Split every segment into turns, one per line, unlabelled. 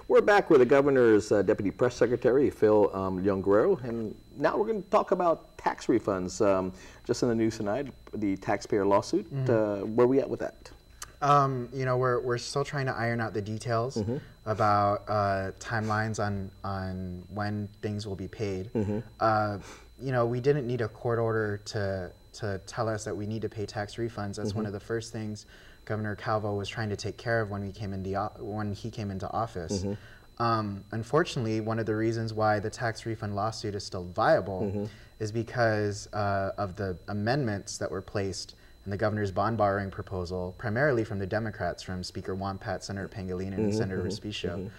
We're back with the governor's deputy press secretary, Phill Guerrero, and now we're going to talk about tax refunds. Just in the news tonight, the taxpayer lawsuit. Where are we at with that?
You know, we're still trying to iron out the details about timelines on when things will be paid. You know, we didn't need a court order to tell us that we need to pay tax refunds. That's one of the first things Governor Calvo was trying to take care of when he came into office. Unfortunately, one of the reasons why the tax refund lawsuit is still viable is because of the amendments that were placed in the governor's bond borrowing proposal, primarily from the Democrats, from Speaker Wampat, Senator Pangilinan, and Senator Respicio.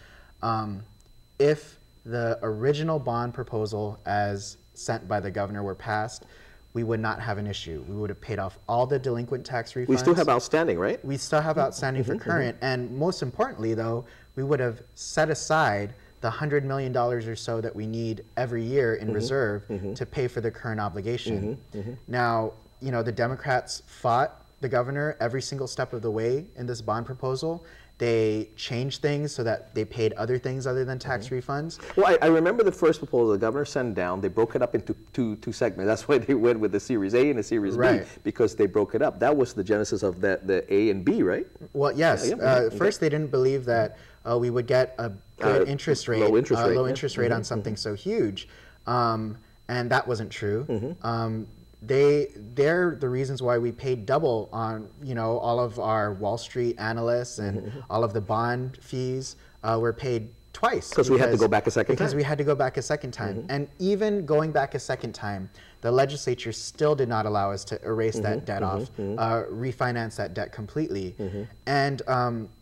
If the original bond proposal as sent by the governor were passed, we would not have an issue. We would have paid off all the delinquent tax refunds.
We still have outstanding, right?
We still have outstanding for current, and most importantly, though, we would have set aside the $100 million or so that we need every year in reserve to pay for the current obligation. Now, you know, the Democrats fought the governor every single step of the way in this bond proposal. They changed things so that they paid other things other than tax refunds.
Well, I remember the first proposal the governor sent down. They broke it up into two segments. That's why they went with the Series A and the Series B, because they broke it up. That was the genesis of the A and B, right?
Well, yes. First, they didn't believe that we would get a good interest rate, low interest rate on something so huge, and that wasn't true. They're the reasons why we paid double on, you know, all of our Wall Street analysts and all of the bond fees were paid twice.
Because we had to go back a second time.
Because we had to go back a second time. And even going back a second time, the legislature still did not allow us to erase that debt off, refinance that debt completely. And,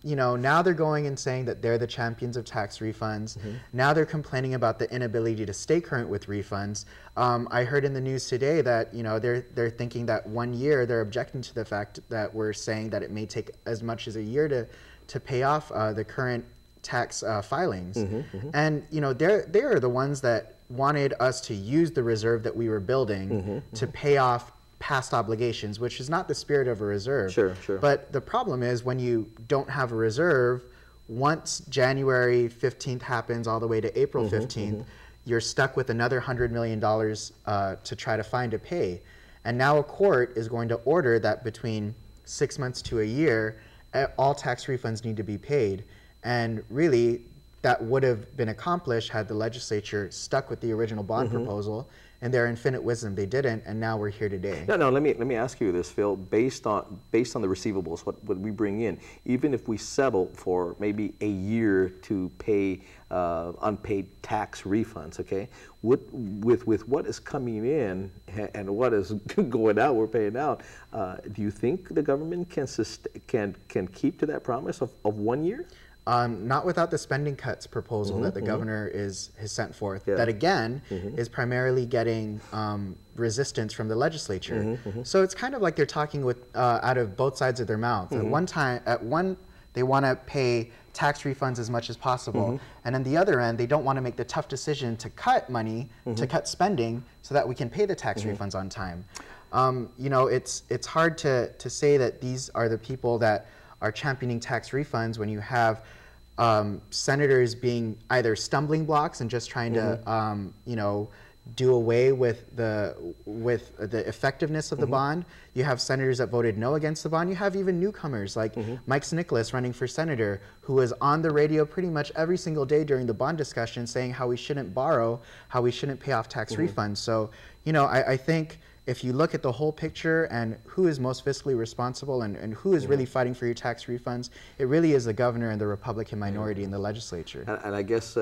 you know, now they're going and saying that they're the champions of tax refunds. Now they're complaining about the inability to stay current with refunds. I heard in the news today that, you know, they're thinking that 1 year, they're objecting to the fact that we're saying that it may take as much as a year to pay off the current tax filings. And, you know, they're the ones that wanted us to use the reserve that we were building to pay off past obligations, which is not the spirit of a reserve.
Sure.
But the problem is when you don't have a reserve, once January 15th happens all the way to April 15th, you're stuck with another $100 million to try to find a pay. And now a court is going to order that between 6 months to a year, all tax refunds need to be paid. And really, that would have been accomplished had the legislature stuck with the original bond proposal. And their infinite wisdom, they didn't, and now we're here today.
No, let me ask you this, Phill. Based on the receivables, what we bring in, even if we settle for maybe a year to pay unpaid tax refunds, okay? With what is coming in and what is going out, we're paying out. Do you think the government can keep to that promise of 1 year?
Not without the spending cuts proposal that the governor has sent forth. That again is primarily getting resistance from the legislature. So it's kind of like they're talking with out of both sides of their mouth. At one they want to pay tax refunds as much as possible, and on the other end they don't want to make the tough decision to cut money, to cut spending, so that we can pay the tax refunds on time. You know, it's hard to say that these are the people that are championing tax refunds when you have senators being either stumbling blocks and just trying to, you know, do away with the effectiveness of the bond. You have senators that voted no against the bond. You have even newcomers like Mike Nicholas running for senator, who was on the radio pretty much every single day during the bond discussion saying how we shouldn't borrow, how we shouldn't pay off tax refunds. So, you know, I think if you look at the whole picture and who is most fiscally responsible and who is really fighting for your tax refunds, it really is the governor and the Republican minority in the legislature.
And I guess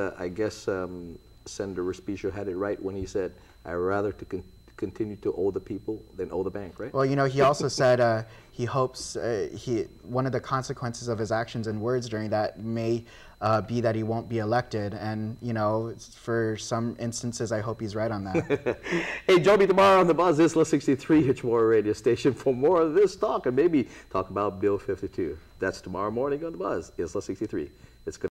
Senator Respicio had it right when he said, "I'd rather continue to owe the people than owe the bank," right?
Well, you know, he also said he hopes one of the consequences of his actions and words during that may be that he won't be elected. And, you know, for some instances, I hope he's right on that.
Hey, join me tomorrow on The Buzz, Isla 63, Hitchmore radio station, for more of this talk and maybe talk about Bill 52. That's tomorrow morning on The Buzz, Isla 63. It's good.